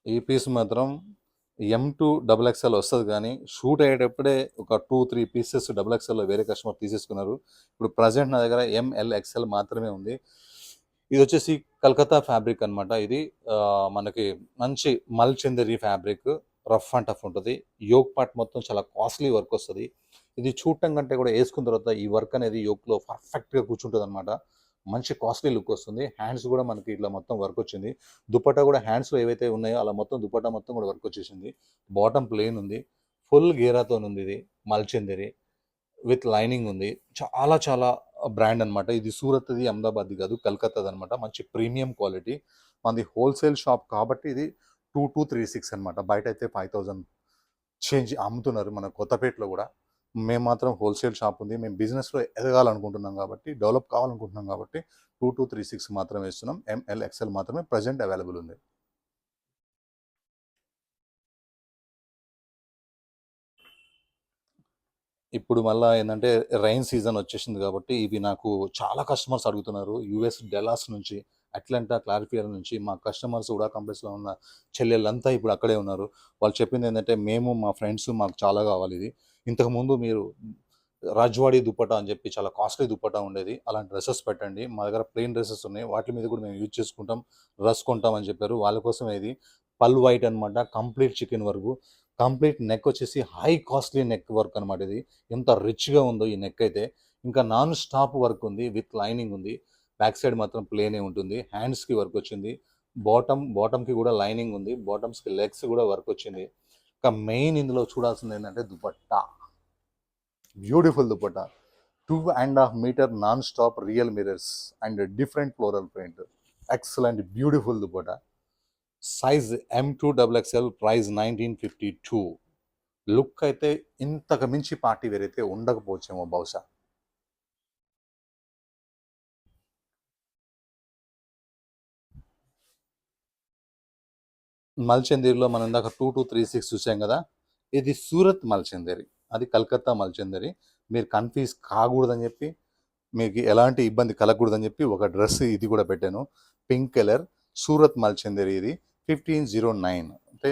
ఈ పీస్ మాత్రం M2XXL వస్తుంది, కానీ షూట్ అయ్యేటప్పుడే ఒక 2-3 పీసెస్ XXL వేరే కస్టమర్ తీసేసుకున్నారు. ఇప్పుడు ప్రజెంట్ నా దగ్గర MLXL మాత్రమే ఉంది. ఇది వచ్చేసి కలకత్తా ఫ్యాబ్రిక్ అనమాట. ఇది మనకి మంచి మల్చందరి ఫ్యాబ్రిక్. రఫ్ అండ్ టఫ్ ఉంటుంది. యోక్ పార్ట్ మొత్తం చాలా కాస్ట్లీ వర్క్ వస్తుంది. ఇది చూడటం కంటే కూడా వేసుకున్న తర్వాత ఈ వర్క్ అనేది యోక్లో పర్ఫెక్ట్గా కూర్చుంటుంది అనమాట. మంచి కాస్ట్లీ లుక్ వస్తుంది. హ్యాండ్స్ కూడా మనకి ఇట్లా మొత్తం వర్క్ వచ్చింది. దుపట్టా కూడా హ్యాండ్స్లో ఏవైతే ఉన్నాయో అలా మొత్తం దుపట్టా మొత్తం కూడా వర్క్ వచ్చేసింది. బాటమ్ ప్లెయిన్ ఉంది. ఫుల్ గేరాతో ఉంది. ఇది మల్చందరి విత్ లైనింగ్ ఉంది. చాలా చాలా బ్రాండ్ అనమాట. ఇది సూరత్ది, అహ్మదాబాద్ది కాదు, కలకత్తాది అనమాట. మంచి ప్రీమియం క్వాలిటీ. మనది హోల్సేల్ షాప్ కాబట్టి ఇది 2236 అనమాట. బయట అయితే 5000 చేంజ్ అమ్ముతున్నారు మన కొత్తపేటలో కూడా. మేము మాత్రం హోల్సేల్ షాప్ ఉంది. మేము బిజినెస్లో ఎదగాలనుకుంటున్నాం కాబట్టి, డెవలప్ కావాలనుకుంటున్నాం కాబట్టి 2236 మాత్రమే ఇస్తున్నాం. MLXL మాత్రమే ప్రజెంట్ అవైలబుల్ ఉంది. ఇప్పుడు మళ్ళా ఏంటంటే రైన్ సీజన్ వచ్చేసింది కాబట్టి ఇవి నాకు చాలా కస్టమర్స్ అడుగుతున్నారు. యూఎస్ డెలాస్ నుంచి, అట్లాంటా, క్లారిఫియర్ నుంచి మా కస్టమర్స్ కూడా కంప్లెక్స్లో ఉన్న చెల్లెళ్ళంతా ఇప్పుడు అక్కడే ఉన్నారు. వాళ్ళు చెప్పింది ఏంటంటే మేము మా ఫ్రెండ్స్ మాకు చాలా కావాలి ఇది. ఇంతకుముందు మీరు రాజ్వాడి దుప్పటా అని చెప్పి చాలా కాస్ట్లీ దుప్పటా ఉండేది, అలాంటి డ్రెస్సెస్ పెట్టండి, మా దగ్గర ప్లెయిన్ డ్రెస్సెస్ ఉన్నాయి, వాటి మీద కూడా మేము యూజ్ చేసుకుంటాం, డ్రెస్ కొంటాం అని చెప్పారు. వాళ్ళ కోసం ఇది పల్ వైట్ అనమాట, complete chicken work, complete neck వచ్చేసి హై కాస్ట్లీ నెక్ వర్క్ అనమాట. ఇది ఎంత రిచ్గా ఉందో ఈ నెక్ అయితే. ఇంకా నాన్ స్టాప్ వర్క్ ఉంది, విత్ లైనింగ్ ఉంది. బ్యాక్ సైడ్ మాత్రం ప్లేనే ఉంటుంది. హ్యాండ్స్కి వర్క్ వచ్చింది, బాటమ్కి కూడా లైనింగ్ ఉంది, బాటమ్స్కి లెగ్స్ కూడా వర్క్ వచ్చింది. ఇంకా మెయిన్ ఇందులో చూడాల్సింది ఏంటంటే dupatta, beautiful dupatta, 2.5 meter non-stop real mirrors and a different floral print. Excellent, beautiful dupatta. Size M2XXL, price 1952. Look అయితే ఇంతకు మించి పార్టీ వేర్ అయితే ఉండకపోవచ్చేమో బహుశా. మల్చందేరిలో మనం ఇందాక 2236 చూసాం కదా, ఇది సూరత్ మల్చందేరి, అది కలకత్తా మల్చందేరి. మీరు కన్ఫ్యూజ్ కాకూడదని చెప్పి, మీకు ఎలాంటి ఇబ్బంది కలగకూడదని చెప్పి ఒక డ్రెస్ ఇది కూడా పెట్టాను, పింక్ కలర్, సూరత్ మల్చందేరి. ఇది 1509. అంటే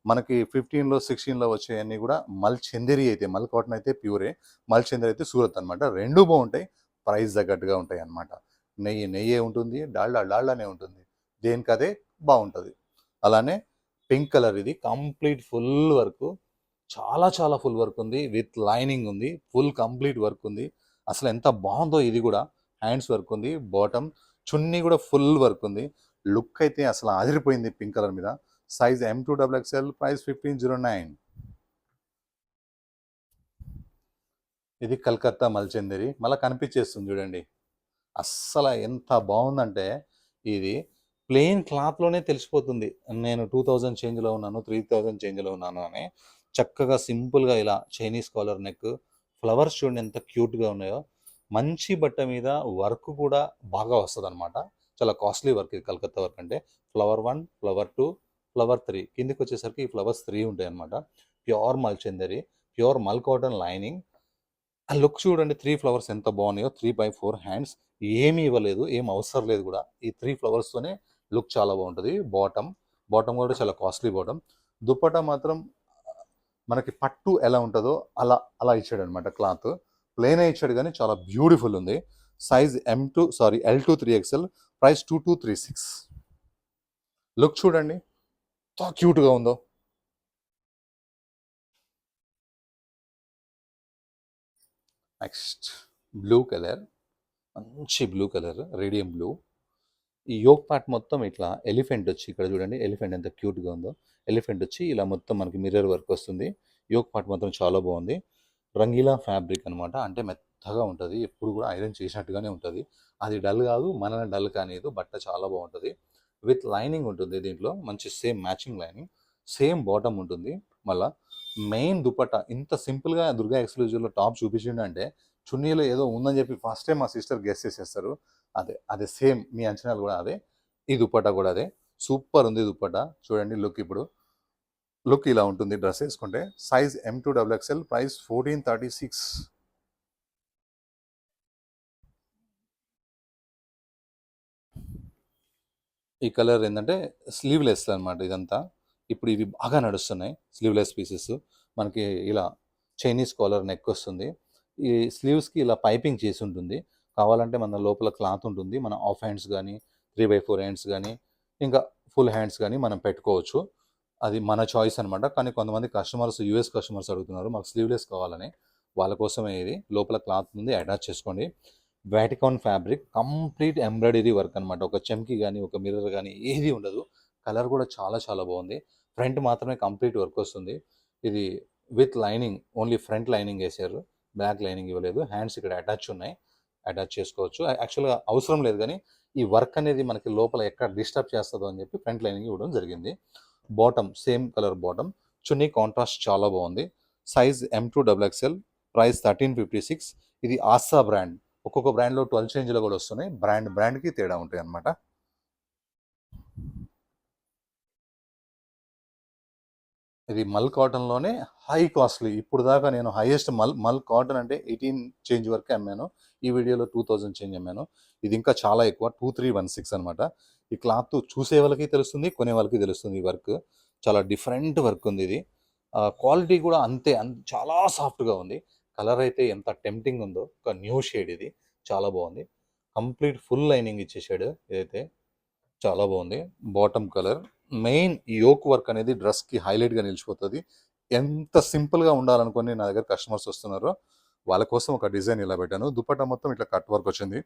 మనకి 15లో 16లో వచ్చేవన్నీ కూడా మల్చందేరి అయితే, మల్ కాటన్ అయితే ప్యూరే, మల్చందేరి అయితే సూరత్ అనమాట. రెండు బాగుంటాయి, ప్రైస్ తగ్గట్టుగా ఉంటాయి అనమాట. నెయ్యే ఉంటుంది, డాల్డానే ఉంటుంది, దేనికదే బాగుంటుంది. అలానే పింక్ కలర్, ఇది కంప్లీట్ ఫుల్ వర్క్, చాలా ఫుల్ వర్క్ ఉంది, విత్ లైనింగ్ ఉంది, ఫుల్ కంప్లీట్ వర్క్ ఉంది. అసలు ఎంత బాగుందో ఇది కూడా. హ్యాండ్స్ వర్క్ ఉంది, బాటమ్ చున్నీ కూడా ఫుల్ వర్క్ ఉంది. లుక్ అయితే అసలు అదిరిపోయింది పింక్ కలర్ మీద. Size M2XXL, price 1509. ఇది కలకత్తా మల్చందేరి, మళ్ళీ కనిపించేస్తుంది చూడండి. అస్సలు ఎంత బాగుందంటే ఇది ప్లెయిన్ క్లాత్లోనే తెలిసిపోతుంది నేను 2000 చేంజ్లో ఉన్నాను, 3000 చేంజ్లో ఉన్నాను అని. చక్కగా సింపుల్గా ఇలా చైనీస్ కాలర్ నెక్, ఫ్లవర్స్ చూడండి ఎంత క్యూట్గా ఉన్నాయో. మంచి బట్ట మీద వర్క్ కూడా బాగా వస్తుంది అనమాట. చాలా కాస్ట్లీ వర్క్ ఇది, కలకత్తా వర్క్ అంటే. ఫ్లవర్ 1, ఫ్లవర్ 2, ఫ్లవర్ 3, కిందికి వచ్చేసరికి ఫ్లవర్స్ 3 ఉంటాయి అనమాట. ప్యూర్ మల్చందేరి, ప్యూర్ మల్ కాటన్ లైనింగ్. ఆ లుక్ చూడండి, 3 ఫ్లవర్స్ ఎంత బాగున్నాయో, 3/4 హ్యాండ్స్, ఏమీ ఇవ్వలేదు, ఏం అవసరం లేదు కూడా. ఈ 3 ఫ్లవర్స్తోనే లుక్ చాలా బాగుంటుంది. బాటమ్ కూడా చాలా కాస్ట్లీ బాటమ్. దుపట్టా మాత్రం మనకి పట్టు ఎలా ఉంటుందో అలా ఇచ్చాడు అనమాట. క్లాత్ ప్లేనే ఇచ్చాడు కానీ చాలా బ్యూటిఫుల్ ఉంది. Size L2 3XL, price 2236. Look చూడండి ఎంత క్యూట్గా ఉందో. నెక్స్ట్ బ్లూ కలర్, మంచి బ్లూ కలర్, రేడియం బ్లూ. ఈ యోక్ పార్ట్ మొత్తం ఇట్లా ఎలిఫెంట్ వచ్చి, ఇక్కడ చూడండి ఎలిఫెంట్ ఎంత క్యూట్గా ఉందో. ఎలిఫెంట్ వచ్చి ఇలా మొత్తం మనకి మిర్రర్ వర్క్ వస్తుంది. యోక్ పార్ట్ మొత్తం చాలా బాగుంది. రంగీలా ఫ్యాబ్రిక్ అనమాట, అంటే మెత్తగా ఉంటుంది, ఎప్పుడు కూడా ఐరన్ చేసినట్టుగానే ఉంటుంది. అది డల్ కాదు, మన డల్ కానిది, బట్ట చాలా బాగుంటుంది. విత్ లైనింగ్ ఉంటుంది దీంట్లో, మంచి same matching lining, same bottom ఉంటుంది. మళ్ళా మెయిన్ దుపట్టా ఇంత సింపుల్గా దుర్గా ఎక్స్క్లూజివ్లో టాప్ చూపించిండు అంటే చున్నీలో ఏదో ఉందని చెప్పి ఫస్ట్ టైం మా సిస్టర్ గెస్ చేసేస్తారు. అదే సేమ్ మీ అంచనాలు కూడా అదే. ఈ దుపట్టా కూడా అదే, సూపర్ ఉంది దుపట్టా. చూడండి లుక్, ఇప్పుడు లుక్ ఇలా ఉంటుంది డ్రెస్ వేసుకుంటే. Size M2XXL, price 1436. ఈ కలర్ ఏంటంటే స్లీవ్లెస్ అనమాట ఇదంతా. ఇప్పుడు ఇవి బాగా నడుస్తున్నాయి స్లీవ్లెస్ పీసెస్. మనకి ఇలా చైనీస్ కాలర్ నెక్ వస్తుంది, ఈ స్లీవ్స్కి ఇలా పైపింగ్ చేసి ఉంటుంది. కావాలంటే మన లోపల క్లాత్ ఉంటుంది, మన హాఫ్ హ్యాండ్స్ కానీ, 3/4 హ్యాండ్స్ కానీ, ఇంకా ఫుల్ హ్యాండ్స్ కానీ మనం పెట్టుకోవచ్చు. అది మన చాయిస్ అనమాట. కానీ కొంతమంది కస్టమర్స్, యూఎస్ కస్టమర్స్ అడుగుతున్నారు మాకు స్లీవ్లెస్ కావాలని. వాళ్ళ కోసమే ఇది. లోపల క్లాత్ ఉంది, అటాచ్ చేసుకోండి. వాటికాన్ ఫ్యాబ్రిక్, కంప్లీట్ ఎంబ్రాయిడరీ వర్క్ అనమాట. ఒక చెమ్కి కానీ, ఒక మిర్రర్ కానీ ఏది ఉండదు. కలర్ కూడా చాలా బాగుంది. ఫ్రంట్ మాత్రమే కంప్లీట్ వర్క్ వస్తుంది. ఇది with lining, only front lining వేసారు, బ్యాక్ లైనింగ్ ఇవ్వలేదు. హ్యాండ్స్ ఇక్కడ అటాచ్ ఉన్నాయి, అటాచ్ చేసుకోవచ్చు. యాక్చువల్గా అవసరం లేదు కానీ ఈ వర్క్ అనేది మనకి లోపల ఎక్కడ డిస్టర్బ్ చేస్తుందో అని చెప్పి ఫ్రంట్ లైనింగ్ ఇవ్వడం జరిగింది. బాటమ్ సేమ్ కలర్ బాటమ్, చున్నీ కాంట్రాస్ట్ చాలా బాగుంది. Size M2XXL, price 1356. ఇది ఆసా బ్రాండ్. ఒక్కొక్క బ్రాండ్లో 12 చేంజ్లో కూడా వస్తున్నాయి. బ్రాండ్కి తేడా ఉంటాయి అన్నమాట. ఇది మల్ కాటన్లోనే హై కాస్ట్లీ. ఇప్పుడు దాకా నేను హైయెస్ట్ మల్ కాటన్ అంటే 18 చేంజ్ వరకే అమ్మాను. ఈ వీడియోలో 2000 చేంజ్ అమ్మాను. ఇది ఇంకా చాలా ఎక్కువ 2316 అనమాట. ఈ క్లాత్ చూసే వాళ్ళకి తెలుస్తుంది, కొనే వాళ్ళకి తెలుస్తుంది. ఈ వర్క్ చాలా డిఫరెంట్ వర్క్ ఉంది ఇది. క్వాలిటీ కూడా అంతే చాలా సాఫ్ట్గా ఉంది. కలర్ అయితే ఎంత టెంప్టింగ్ ఉందో, ఒక న్యూ షేడ్ ఇది, చాలా బాగుంది. కంప్లీట్ ఫుల్ లైనింగ్ ఇచ్చేసాడు ఇదైతే, చాలా బాగుంది. Bottom color main yoke work అనేది డ్రెస్కి హైలైట్గా నిలిచిపోతుంది. ఎంత సింపుల్గా ఉండాలనుకుని నా దగ్గర కస్టమర్స్ వస్తున్నారో వాళ్ళ కోసం ఒక డిజైన్ ఇలా పెట్టాను. దుపట్టా మొత్తం ఇట్లా కట్ వర్క్ వచ్చింది.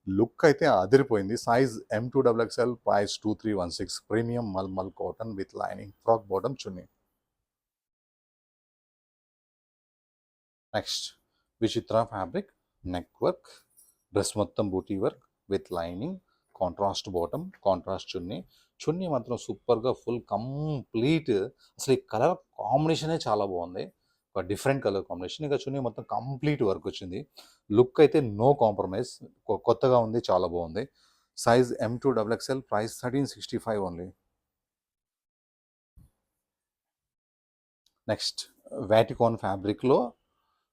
లుక్ అయితే అదిరిపోయింది. Size M2XXL, price 2316. Premium mul cotton with lining, frock bottom chunni. Next Vichitra fabric, neck work, dress మొత్తం buti work with lining, contrast bottom, contrast chunni మాత్రం సూపర్గా ఫుల్ కంప్లీట్. అసలు ఈ కలర్ కాంబినేషనే చాలా బాగుంది, ఒక డిఫరెంట్ కలర్ కాంబినేషన్. ఇక చున్నీ మొత్తం కంప్లీట్ వర్క్ వచ్చింది. లుక్ అయితే నో కాంప్రమైజ్, కొత్తగా ఉంది, చాలా బాగుంది. Size M2XXL, price 1365 only. Next Vatican ఫ్యాబ్రిక్లో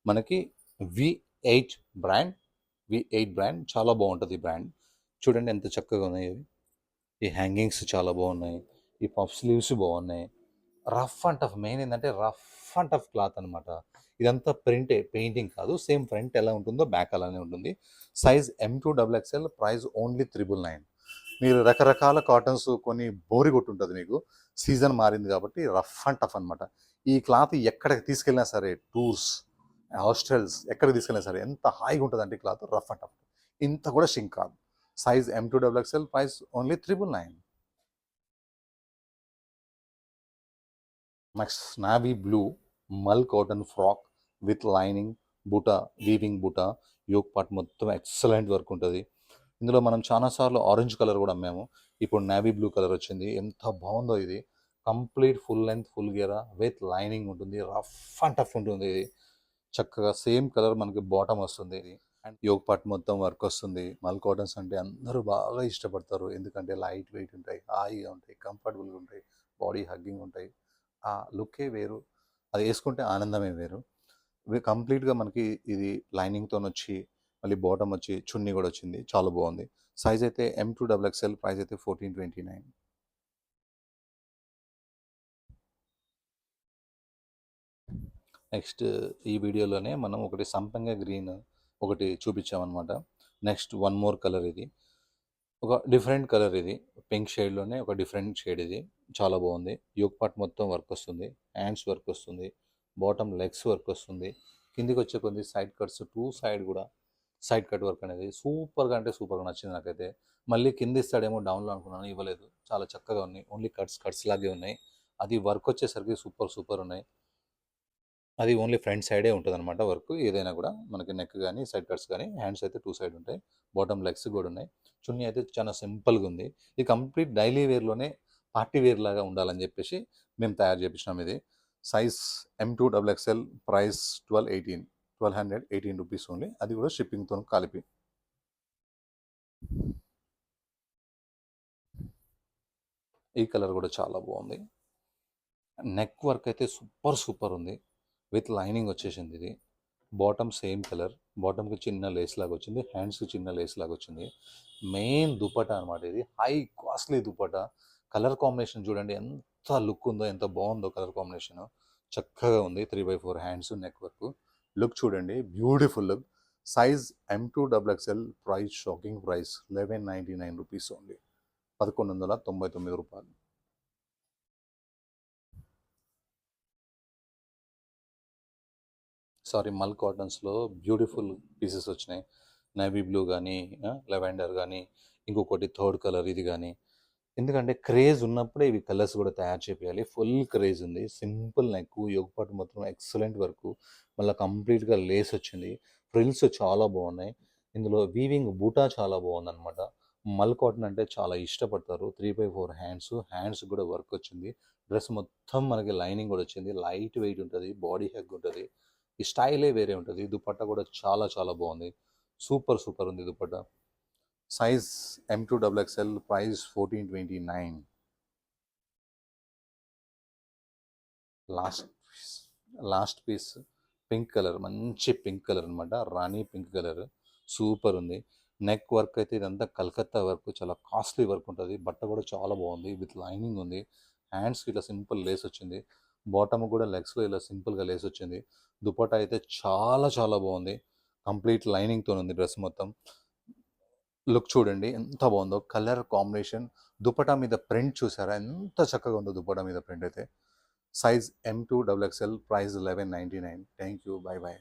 మనకి V8 బ్రాండ్ చాలా బాగుంటుంది. ఈ బ్రాండ్ చూడండి ఎంత చక్కగా ఉన్నాయి. ఈ హ్యాంగింగ్స్ చాలా బాగున్నాయి, ఈ పఫ్ స్లీవ్స్ బాగున్నాయి. రఫ్ అండ్ టఫ్, మెయిన్ ఏంటంటే రఫ్ అండ్ టఫ్ క్లాత్ అనమాట. ఇదంతా పెయింటింగ్ కాదు, సేమ్ ఫ్రంట్ ఎలా ఉంటుందో బ్యాక్ అలానే ఉంటుంది. Size M2XXL, price only 999. మీరు రకరకాల కాటన్స్ కొన్ని బోరి కొట్టుంటుంది మీకు, సీజన్ మారింది కాబట్టి రఫ్ అండ్ టఫ్ అనమాట. ఈ క్లాత్ ఎక్కడికి తీసుకెళ్ళినా సరే, టూర్స్, హాస్టల్స్, ఎక్కడికి తీసుకెళ్ళినా సరే ఎంత హాయిగా ఉంటుంది అంటే క్లాత్ రఫ్ అండ్ టఫ్, ఇంత కూడా షింక్ కాదు. Size M2XXL, price only 999. Next navy blue మల్ కాటన్ ఫ్రాక్ విత్ లైనింగ్, బూటా, వీవింగ్ బూటా, యోక్ పార్ట్ మొత్తం ఎక్సలెంట్ వర్క్ ఉంటుంది. ఇందులో మనం చాలాసార్లు ఆరెంజ్ కలర్ కూడా అమ్మాము, ఇప్పుడు నావీ బ్లూ కలర్ వచ్చింది. ఎంత బాగుందో ఇది. Complete full length full ghera with lining ఉంటుంది, రఫ్ అండ్ టఫ్ ఉంటుంది ఇది. చక్కగా సేమ్ కలర్ మనకి బాటమ్ వస్తుంది ఇది, అండ్ యోక్ పార్ట్ మొత్తం వర్క్ వస్తుంది. మల్ కాటన్స్ అంటే అందరూ బాగా ఇష్టపడతారు, ఎందుకంటే లైట్ వెయిట్ ఉంటాయి, హాయిగా ఉంటాయి, కంఫర్టబుల్గా ఉంటాయి, బాడీ హగ్గింగ్ ఉంటాయి. ఆ లుక్కే వేరు, అది వేసుకుంటే ఆనందమే వేరు. కంప్లీట్గా మనకి ఇది లైనింగ్తో వచ్చి మళ్ళీ బాటమ్ వచ్చి చున్నీ కూడా వచ్చింది, చాలా బాగుంది. సైజ్ అయితే M2XXL, ప్రైస్ అయితే 1429. నెక్స్ట్ ఈ వీడియోలోనే మనం ఒకటి సంపంగ గ్రీన్ ఒకటి చూపించామన్నమాట. నెక్స్ట్ వన్ మోర్ కలర్, ఇది ఒక డిఫరెంట్ కలర్, ఇది పింక్ షేడ్లోనే ఒక డిఫరెంట్ షేడ్, ఇది చాలా బాగుంది. యోక్ పార్ట్ మొత్తం వర్క్ వస్తుంది, హ్యాండ్స్ వర్క్ వస్తుంది, బాటమ్ లెగ్స్ వర్క్ వస్తుంది, కిందికి వచ్చే కొన్ని సైడ్ కట్స్, టూ సైడ్ కూడా సైడ్ కట్ వర్క్ అనేది సూపర్గా అంటే సూపర్గా నచ్చింది నాకైతే. మళ్ళీ కింద ఇస్తాడేమో డౌన్లో అనుకున్నాను, ఇవ్వలేదు, చాలా చక్కగా ఉన్నాయి. ఓన్లీ కట్స్ లాగే ఉన్నాయి. అది వర్క్ వచ్చేసరికి సూపర్ ఉన్నాయి. అది ఓన్లీ ఫ్రంట్ సైడే ఉంటుంది అనమాట వర్క్. ఏదైనా కూడా మనకి నెక్ కానీ సైడ్ కట్స్ కానీ, హ్యాండ్స్ అయితే టూ సైడ్ ఉంటాయి, బాటమ్ లెగ్స్ కూడా ఉన్నాయి. చున్నీ అయితే చాలా సింపుల్గా ఉంది. ఇది కంప్లీట్ డైలీ వేర్లోనే పార్టీ వేర్ లాగా ఉండాలని చెప్పేసి మేము తయారు చేపించినాం. ఇది size M2XXL, price 1218 rupees only, అది కూడా షిప్పింగ్తో కలిపి. ఈ కలర్ కూడా చాలా బాగుంది. నెక్ వర్క్ అయితే సూపర్ ఉంది, విత్ లైనింగ్ వచ్చేసింది. ఇది బాటమ్ సేమ్ కలర్, బాటమ్కి చిన్న లేస్ లాగా వచ్చింది, హ్యాండ్స్కి చిన్న లేస్ లాగా వచ్చింది. మెయిన్ దుపట్టా అనమాట, ఇది high costly dupatta. Colour combination చూడండి ఎంత లుక్ ఉందో, ఎంత బాగుందో కలర్ కాంబినేషన్, చక్కగా ఉంది. 3/4 హ్యాండ్స్, నెక్ వర్క్, లుక్ చూడండి, beautiful look. Size M2XXL, price shocking price 1199 rupees only, 1199 రూపాయలు. సారీ, మల్ కాటన్స్లో బ్యూటిఫుల్ పీసెస్ వచ్చినాయి. నేవీ బ్లూ కానీ, లెవెండర్ కానీ, ఇంకొకటి థర్డ్ కలర్ ఇది కానీ. ఎందుకంటే క్రేజ్ ఉన్నప్పుడే ఇవి కలర్స్ కూడా తయారు చేయాలి. ఫుల్ క్రేజ్ ఉంది. సింపుల్ నెక్, యోగపాటు మొత్తం ఎక్సలెంట్ వర్క్, మళ్ళీ కంప్లీట్గా లేస్ వచ్చింది, ఫ్రిల్స్ చాలా బాగున్నాయి. ఇందులో వీవింగ్ బూటా చాలా బాగుందన్నమాట. మల్ కాటన్ అంటే చాలా ఇష్టపడతారు. 3/4 హ్యాండ్స్ కూడా వర్క్ వచ్చింది. డ్రెస్ మొత్తం మనకి లైనింగ్ కూడా వచ్చింది, లైట్ వెయిట్ ఉంటుంది, బాడీ హెగ్ ఉంటుంది. ఈ స్టైలే వేరే ఉంటుంది. దుపట్టా కూడా చాలా బాగుంది, సూపర్ ఉంది dupatta. Size M2XXL, price 1429. Last last piece pink color, మంచి పింక్ కలర్ అనమాట, రాణి పింక్ కలర్, సూపర్ ఉంది. నెక్ వర్క్ అయితే ఇదంతా కలకత్తా వర్క్, చాలా కాస్ట్లీ వర్క్ ఉంటుంది. బట్ట కూడా చాలా బాగుంది, విత్ లైనింగ్ ఉంది. హ్యాండ్స్కి ఇట్లా సింపుల్ లేస్ వచ్చింది, బాటమ్ కూడా లెగ్స్లో ఇలా సింపుల్గా లేస్ వచ్చింది. దుపట్టా అయితే చాలా చాలా బాగుంది, కంప్లీట్ లైనింగ్తో ఉంది డ్రెస్ మొత్తం. లుక్ చూడండి ఎంత బాగుందో, కలర్ కాంబినేషన్, దుపట్టా మీద ప్రింట్ చూసారా ఎంత చక్కగా ఉందో దుపట్టా మీద ప్రింట్ అయితే. Size M2 XXL, price 1199. Thank you, by by.